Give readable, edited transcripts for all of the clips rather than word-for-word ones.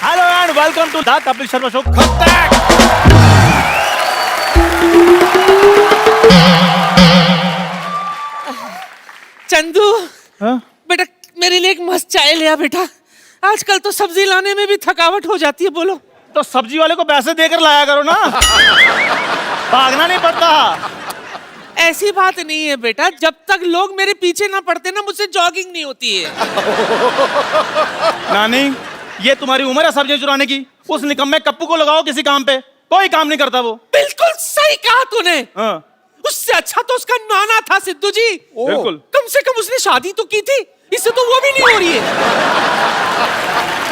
Hello and welcome to the Kapil Sharma show. Chandu हाँ? बेटा मेरे लिए एक मस्त चाय ले आ बेटा। आजकल तो सब्जी लाने में भी थकावट हो जाती है। बोलो तो सब्जी वाले को पैसे देकर लाया करो ना, भागना नहीं पड़ता। ऐसी बात नहीं है बेटा, जब तक लोग मेरे पीछे ना पड़ते ना मुझसे जॉगिंग नहीं होती है। नानी, ये तुम्हारी उम्र है सब्जियां चुराने की। उस निकम्मे कप्पू को लगाओ किसी काम पे, कोई काम नहीं करता वो। बिल्कुल सही कहा तूने। हाँ। उससे अच्छा तो उसका नाना था सिद्धू जी। बिल्कुल। कम से कम उसने शादी तो की थी, इससे तो वो भी नहीं हो रही है।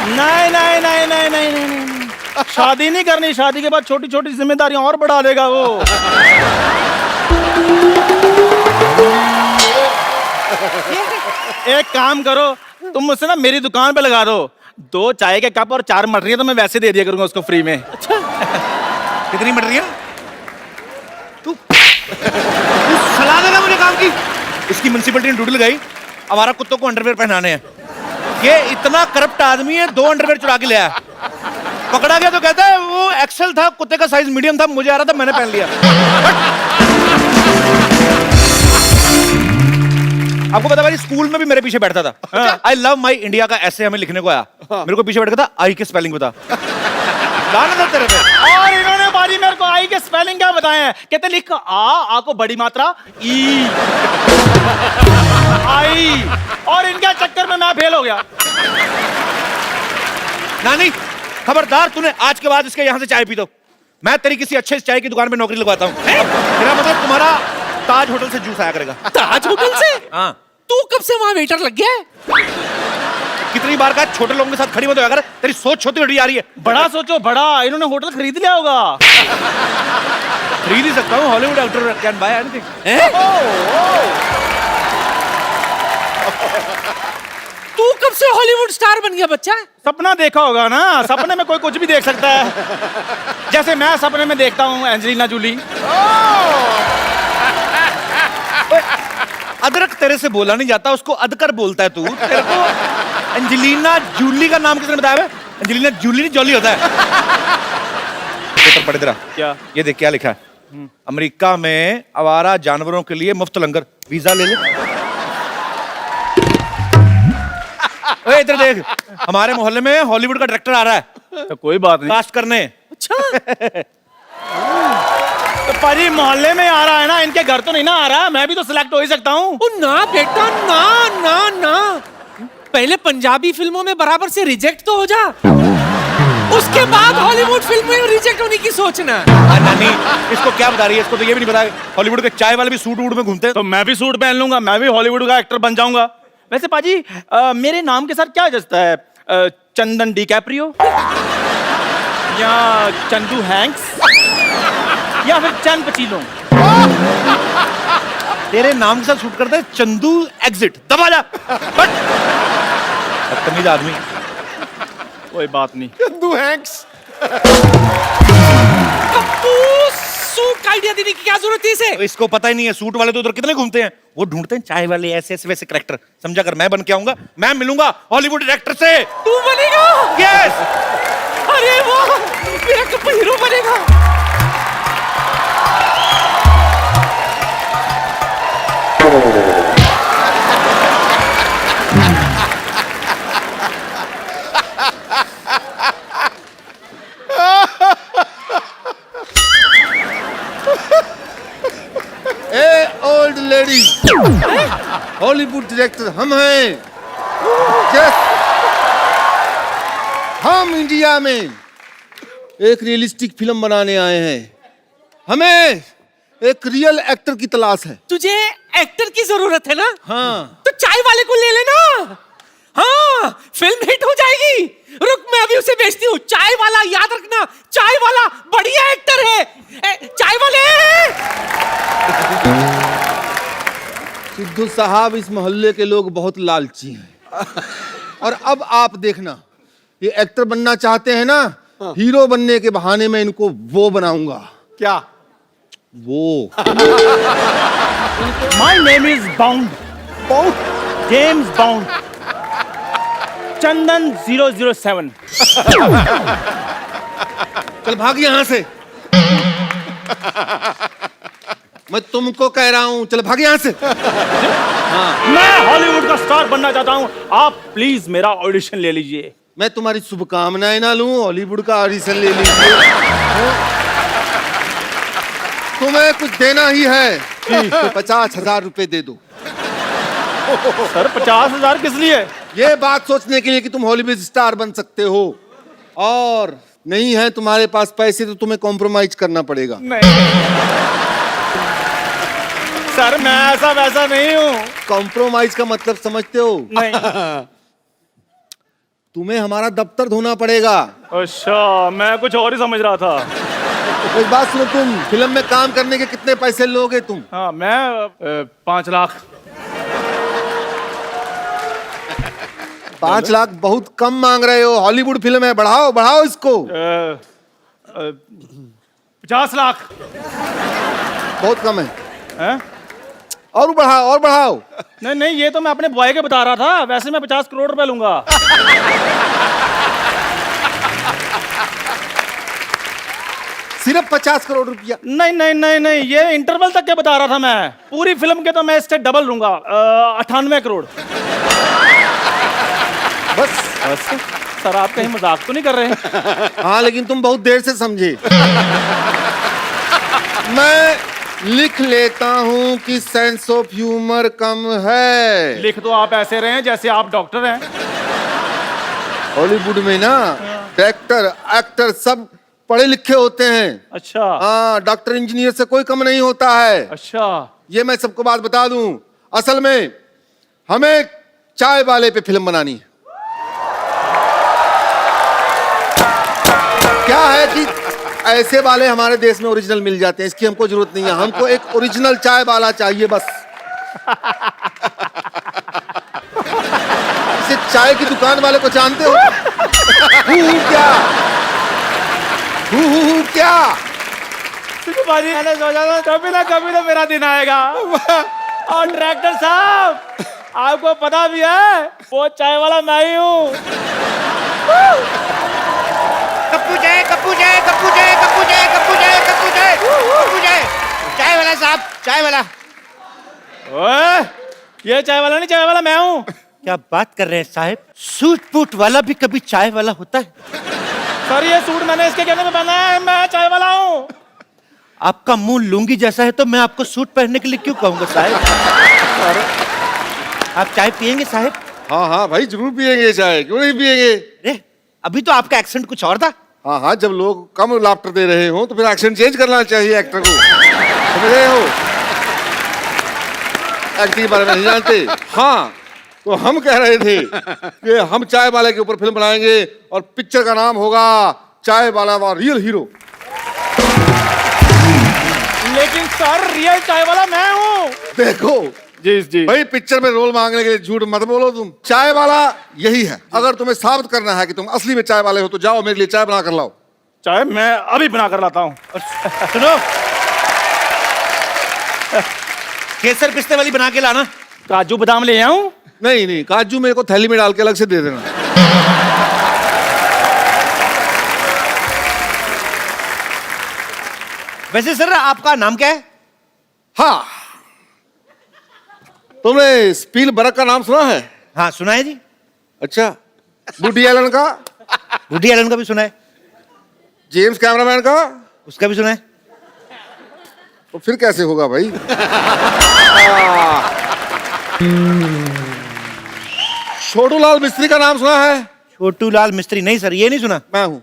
नहीं नहीं नहीं नहीं नहीं नहीं, शादी नहीं करनी। शादी के बाद छोटी छोटी जिम्मेदारियां और बढ़ा देगा वो। एक काम करो, तुम मुझसे ना मेरी दुकान पे लगा दो। 2 चाय के कप और 4 मटरियां तो मैं वैसे दे दिया करूंगा उसको फ्री में। अच्छा कितनी मटरियां? तू सलाह देना मुझे काम की। इसकी म्युनिसिपैलिटी ने ड्यूटी लगाई, हमारा कुत्तों को अंडरवेयर पहनाने हैं। ये इतना करप्ट आदमी है, 2 अंडरवेयर चुरा के ले आया। पकड़ा गया तो कहता है वो एक्सेल था, कुत्ते का साइज मीडियम था, मुझे आ रहा था मैंने पहन लिया। आपको पता भाई, स्कूल में भी मेरे पीछे बैठता था। आई लव माई इंडिया का ऐसे हमें लिखने को आया, मेरे को पीछे बैठ गया था, आई के स्पेलिंग बता। गाना था तेरे पे। और इन्होंने बाजी मेरे को आई के स्पेलिंग क्या बताए हैं? कहते लिख आ को बड़ी मात्रा ई आई, और इनके चक्कर में मैं फेल हो गया। नानी खबरदार, तूने आज के बाद इसके यहाँ से चाय पी दो। मैं तेरी किसी अच्छे चाय की दुकान में नौकरी लगवाता हूँ। मेरा मतलब तुम्हारा ताज होटल से जूस आया करेगा। ताज होटल से? हाँ। तू कब से वहां वेटर लग गया है? कितनी बार कहा छोटे लोगों के साथ खड़ी मत होया कर, तेरी सोच छोटी छोटी आ रही है। बड़ा सोचो बड़ा, इन्होंने होटल खरीद लिया होगा। खरीद ही सकता हूँ, Hollywood actor can buy anything. तू कब से हॉलीवुड स्टार बन गया बच्चा? सपना देखा होगा ना, सपने में कोई कुछ भी देख सकता है। जैसे मैं सपने में देखता हूँ एंजेलिना जूली। अदरक तेरे से बोला नहीं जाता, उसको अदकर बोलता है तू। तेरे को एंजेलिना जूली का नाम किसने बताया? एंजेलिना जूली नहीं, जॉली होता है। पेपर पढ़ इधर आ। क्या? ये देख क्या लिखा है। अमेरिका में आवारा जानवरों के लिए मुफ्त लंगर, वीजा ले ले। ओए इधर देख, हमारे मोहल्ले में हॉलीवुड का डायरेक्टर आ रहा है, तो कोई बात नहीं। कास्ट करने। अच्छा तो परी मोहल्ले में आ रहा है ना, इनके घर तो नहीं ना आ रहा। मैं भी तो सिलेक्ट हो ही सकता हूँ। ओ ना बेटा, ना ना ना, पहले पंजाबी फिल्मों में बराबर से रिजेक्ट तो हो जा, उसके बाद हॉलीवुड फिल्म में रिजेक्ट होने की सोचना। नानी इसको क्या बता रही है? इसको तो ये भी नहीं पता हॉलीवुड के चाय वाले भी सूट वूट में घूमते हैं। तो मैं भी सूट पहन लूंगा, मैं भी हॉलीवुड का एक्टर बन जाऊंगा। वैसे पाजी, मेरे नाम के साथ क्या जचता है? चंदन डी कैप्रियो, या चंदू हैंक्स, या फिर चंद पचीलो? तेरे नाम के साथ शूट करते हैं चंदू एग्जिट। दबा जा, बदतमीज आदमी। कोई बात नहीं। चंदू हैंक्स। सूट का आइडिया देने की क्या जरूरत है इसे? इसको पता ही नहीं है, सूट वाले तो उधर कितने घूमते हैं, वो ढूंढते हैं चाय वाले ऐसे ऐसे वैसे कैरेक्टर। समझा कर, मैं बन के आऊंगा, मैं मिलूंगा हॉलीवुड डायरेक्टर से। तू बनेगा? यस। अरे वाह, मेरा कप हीरो बनेगा। ओल्ड लेडी, हॉलीवुड डायरेक्टर हम हैं। यस, हम इंडिया में एक रियलिस्टिक फिल्म बनाने आए हैं। हमें एक रियल एक्टर की तलाश है। तुझे एक्टर की जरूरत है ना? हाँ। तो चाय वाले को ले लेना। हाँ, फिल्म हिट हो जाएगी। रुक, मैं अभी उसे बेचती हूँ। चाय वाला, याद रखना, चाय वाला बढ़िया एक्टर है। चाय वाले। सिद्धू साहब, इस मोहल्ले के लोग बहुत लालची हैं। और अब आप देखना, ये एक्टर बनना चाहते हैं ना, हीरो बनने के बहाने में इनको वो बनाऊंगा। क्या? वो my name is Bond, James Bond. Chandan 007। चल भाग यहाँ से। मैं तुमको कह रहा हूँ, चल भाग यहाँ से। मैं हॉलीवुड का स्टार बनना चाहता हूँ, आप प्लीज मेरा ऑडिशन ले लीजिए। मैं तुम्हारी शुभकामनाएं ना लूं, हॉलीवुड का ऑडिशन ले लीजिए। तुम्हें कुछ देना ही है तो 50,000 रुपए दे दो। सर 50,000 किस लिए? ये बात सोचने के लिए कि तुम हॉलीवुड स्टार बन सकते हो, और नहीं है तुम्हारे पास पैसे तो तुम्हें कॉम्प्रोमाइज करना पड़ेगा। नहीं सर, मैं ऐसा वैसा नहीं हूँ। कॉम्प्रोमाइज का मतलब समझते हो? नहीं। तुम्हें हमारा दफ्तर धोना पड़ेगा। अच्छा, मैं कुछ और ही समझ रहा था। एक बात सुनो, तुम फिल्म में काम करने के कितने पैसे लोगे तुम? हाँ, मैं 5 लाख। 5 लाख बहुत कम मांग रहे हो, हॉलीवुड फिल्म है, बढ़ाओ बढ़ाओ इसको। 50 लाख। बहुत कम है। हैं? और बढ़ाओ और बढ़ाओ। नहीं नहीं, ये तो मैं अपने बॉय के बता रहा था, वैसे मैं 50 करोड़ रुपए लूंगा। सिर्फ 50 करोड़ रुपया? नहीं नहीं नहीं नहीं, ये इंटरवल तक के बता रहा था मैं। पूरी फिल्म के तो मैं इससे डबल लूंगा, 98 करोड़। बस? सर आप कहीं मजाक तो नहीं कर रहे? हाँ, लेकिन तुम बहुत देर से समझे। मैं लिख लेता हूँ कि सेंस ऑफ ह्यूमर कम है। लिख तो आप ऐसे रहे हैं जैसे आप डॉक्टर हैं। हॉलीवुड में ना डायरेक्टर एक्टर सब पढ़े लिखे होते हैं। अच्छा। हाँ, डॉक्टर इंजीनियर से कोई कम नहीं होता है। अच्छा। ये मैं सबको बात बता दूं। असल में हमें चाय वाले पे फिल्म बनानी है। क्या है कि ऐसे वाले हमारे देश में ओरिजिनल मिल जाते हैं, इसकी हमको जरूरत नहीं है। हमको एक ओरिजिनल चाय वाला चाहिए बस। इसे चाय की दुकान वाले को जानते हो? क्या क्या? बाजी, मैंने सोचा था कभी ना मेरा दिन आएगा। और डायरेक्टर साहब, आपको पता भी है वो चाय वाला मैं ही हूँ। कप्पू जय, कप्पू जय, कप्पू जय, कप्पू जय, कप्पू जय, कप्पू जय, कप्पू जय। चाय वाला साहब, चाय वाला। ओए, ये चाय वाला नहीं, चाय वाला मैं हूँ। क्या बात कर रहे हैं साहब? सूट बूट वाला भी कभी चाय वाला होता है? सर ये सूट मैंने इसके कहने में पहना है, मैं चाय वाला हूँ। आपका मुंह लुंगी जैसा है तो मैं आपको सूट पहनने के लिए क्यों कहूंगा साहब? आप चाय पियेंगे साहब? हाँ हाँ भाई, जरूर पियेंगे चाय, क्यों नहीं पियेंगे? अरे अभी तो आपका एक्सेंट कुछ और था। हाँ हाँ, जब लोग कम लाफ्टर दे रहे हो तो फिर एक्शन चेंज करना चाहिए एक्टर को। समझ रहे हो? एक्टिंग के बारे में नहीं जानते? हाँ, तो हम कह रहे थे कि हम चाय वाले के ऊपर फिल्म बनाएंगे और पिक्चर का नाम होगा चाय वाला वा रियल हीरो। लेकिन सर रियल चाय वाला मैं हूँ। देखो जी जी भाई, पिक्चर में रोल मांगने के लिए झूठ मत बोलो तुम। चाय वाला यही है। अगर तुम्हें साबित करना है कि तुम असली में चाय वाले हो तो जाओ मेरे लिए चाय बना कर लाओ। चाय मैं अभी बना कर लाता हूँ। सुनो, केसर पिस्ते वाली बना के लाना। काजू बादाम ले आऊं? नहीं नहीं, काजू मेरे को थैली में डाल के अलग से दे देना। वैसे सर आपका नाम क्या है? हाँ, तुमने स्पीलबर्ग का नाम सुना है? हाँ सुना है जी। अच्छा, वुडी एलन का? वुडी एलन का भी सुना है। जेम्स कैमरामैन का? उसका भी सुना है। तो फिर कैसे होगा भाई? छोटू लाल मिस्त्री का नाम सुना है? छोटू लाल मिस्त्री? नहीं सर, ये नहीं सुना। मैं हूं।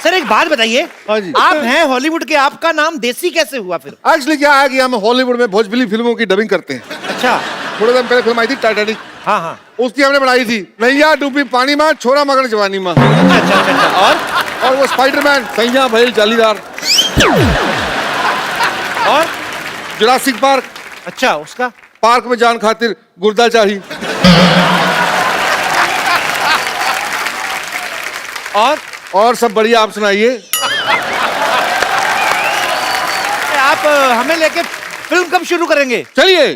सर एक बात बताइए, हाँ जी। आप हैं हॉलीवुड के, आपका नाम देसी कैसे हुआ फिर? एक्चुअली क्या है कि हम हॉलीवुड में भोजपुरी फिल्मों की डबिंग करते हैं। अच्छा। थोड़े दिन पहले फिल्म आई थी टाइटैनिक। हाँ हाँ। उसकी हमने बनाई थी नैया डूबी पानी में, छोरा मगर जवानी में। अच्छा। और वो स्पाइडरमैन सैया भैल जालीदार। और जुरासिक पार्क। अच्छा, उसका? पार्क में जान खातिर गुर्दा चाहिए। और सब बढ़िया, आप सुनाइए। आप हमें लेके फिल्म कब शुरू करेंगे? चलिए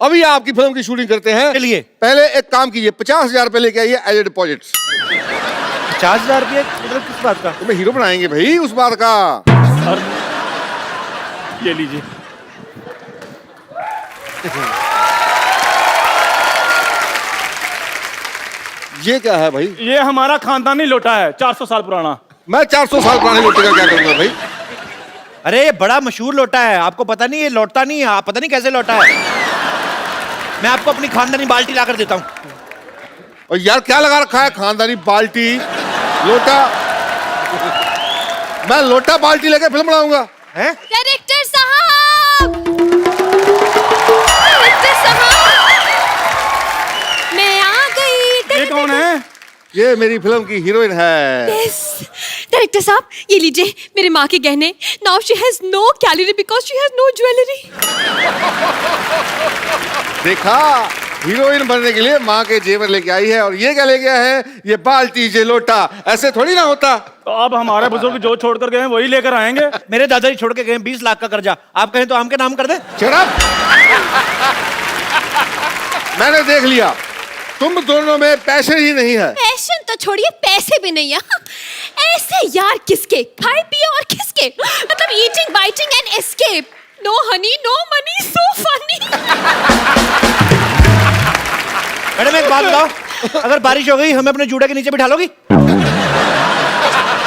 अभी आपकी फिल्म की शूटिंग करते हैं। चलिए। पहले एक काम कीजिए, 50,000 रुपए लेके आइए एज ए डिपॉजिट। 50,000 रुपये मतलब किस बात का? तुम्हें हीरो बनाएंगे भाई, उस बात का। और ये लीजिए। ये क्या है भाई? ये हमारा खानदानी लोटा है, 400 साल पुराना। मैं 400 साल पुराने लोटे का क्या करूंगा भाई? अरे ये बड़ा मशहूर लोटा है, आपको पता नहीं? ये लौटता नहीं है, आप पता नहीं कैसे लौटा है। मैं आपको अपनी खानदानी बाल्टी लाकर देता हूँ। और यार क्या लगा रखा है? खानदानी बाल्टी, लोटा। मैं लोटा बाल्टी लेके फिल्म बनाऊंगा हैं? डायरेक्टर साहब, डायरेक्टर साहब, मैं आ गई। ये कौन है? ये मेरी फिल्म की हीरोइन है। यस डायरेक्टर साहब, ये लीजिए मेरे माँ के गहने। Now she has no calorie because she has no jewellery. देखा, हीरोइन बनने के लिए माँ के जेवर लेके आई है, और ये क्या लेके आया है? ये बाल्टी, ये लोटा। ऐसे थोड़ी ना होता। तो अब हमारे बुजुर्ग जो छोड़ कर गए हैं वही लेकर आएंगे। मेरे दादाजी छोड़ के गए 20 लाख का कर्जा, आप कहें तो आम के नाम कर दे। Shut up! मैंने देख लिया, तुम दोनों में पैसे ही नहीं है। पैशन तो छोड़िए, पैसे भी नहीं है। ऐसे यार किसके? खाए पिए और किसके? मतलब eating biting and escape. No honey no money, so funny. Madam एक बात बताओ, अगर बारिश हो गई हमें अपने जूड़े के नीचे बिठा लोगी?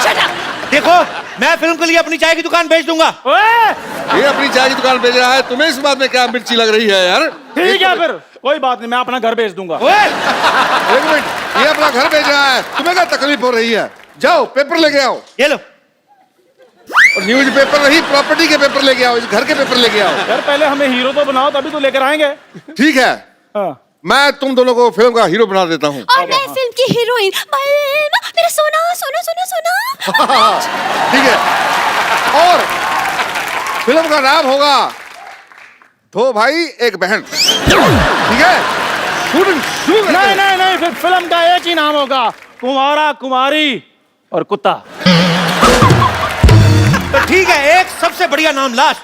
Shut up. देखो, मैं फिल्म के लिए अपनी चाय की दुकान बेच दूंगा। ओए! ये अपनी चाय की दुकान बेच रहा है, तुम्हें इस बात में क्या मिर्ची लग रही है यार? ठीक है फिर, कोई बात नहीं, मैं अपना घर बेच दूंगा। ओए! एक मिनट, ये अपना घर बेच रहा है, तुम्हें क्या तकलीफ हो रही है? जाओ पेपर लेके आओ, ये लो। और न्यूज पेपर नहीं, प्रॉपर्टी के पेपर लेके आओ, इस घर के पेपर लेके आओ। यार पहले हमें हीरो तो बनाओ, तभी तो लेकर आएंगे। ठीक है, हाँ। मैं तुम दोनों को फिल्म का हीरो बना देता हूँ। और मैं फिल्म की हीरोइन। बलमा, मेरा सोना सोना सोना सोना। ठीक है, और फिल्म का नाम होगा दो भाई एक बहन। ठीक है, शूटिंग शुरू करते नहीं हैं। नहीं नहीं, फिर फिल्म का एक ही नाम होगा, कुमारा कुमारी और कुत्ता। तो ठीक है, एक सबसे बढ़िया नाम लास्ट।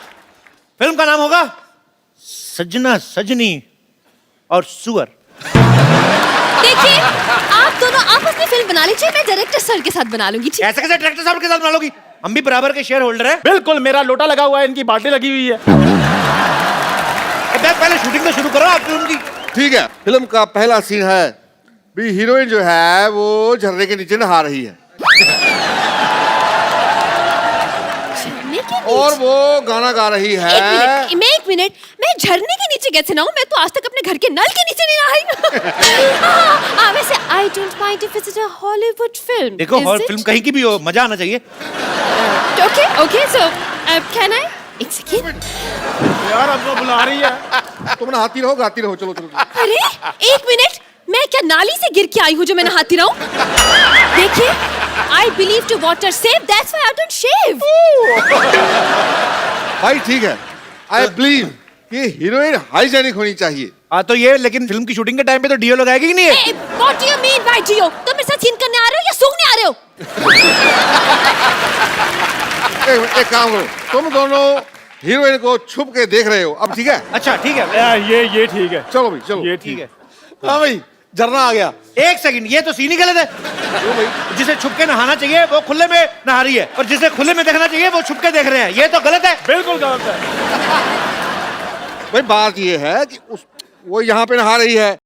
फिल्म का नाम होगा सजना सजनी और सुअर। देखिए, आप दोनों आपस में फिल्म बना लीजिए, मैं डायरेक्टर सर के साथ बना लूंगी। ठीक? ऐसे कैसे डायरेक्टर साहब के साथ बना लोगी? हम भी बराबर के शेयर होल्डर हैं। बिल्कुल, मेरा लोटा लगा हुआ है, इनकी बाल्टी लगी हुई है। अब पहले शूटिंग तो शुरू करो आप फिल्म की। ठीक है, फिल्म का पहला सीन है, भी हीरोइन जो है वो झरने के नीचे नहा रही है, झरने के नीचे? और वो गाना गा रही है। एक मिनट, मैं झरने के नीचे कैसे नहाऊं? मैं तो आज तक अपने घर के नल के नीचे नहीं नहाई। वैसे I don't mind if it's a Hollywood film. देखो, हॉल फिल्म कहीं की भी हो, मजा आना चाहिए। Okay okay, so can I? एक सेकंड। यार अब वो बुला रही है। तुम नहाती रहो, गाती रहो, चलो चलो। अरे एक मिनट, मैं क्या नाली से गिर के आई हूँ जो मैं नहाती रहूं? देखिए, I believe to water save, that's why I don't shave. भाई ठीक है, आई बिलीव ये हीरोइन हाइजेनिक होनी चाहिए। हाँ तो ये, लेकिन फिल्म की शूटिंग के टाइम पे तो डीओ लगाएगी कि नहीं है? What do you mean by deo? तुम मेरे साथ सीन करने आ रहे हो या सूंघने आ रहे हो? एक काम करो, तुम दोनों हीरोइन को छुप के देख रहे हो, अब ठीक है? अच्छा ठीक है। यार ये ठीक है। चलो भाई चलो। ये ठीक है। हाँ भाई, झरना आ गया। एक सेकंड, ये तो सीन ही गलत है। जिसे छुप के नहाना चाहिए वो खुले में नहा रही है, और जिसे खुले में देखना चाहिए वो छुप के देख रहे हैं। ये तो गलत है। बिल्कुल गलत है। भाई बात ये है कि वो यहाँ पे नहा रही है,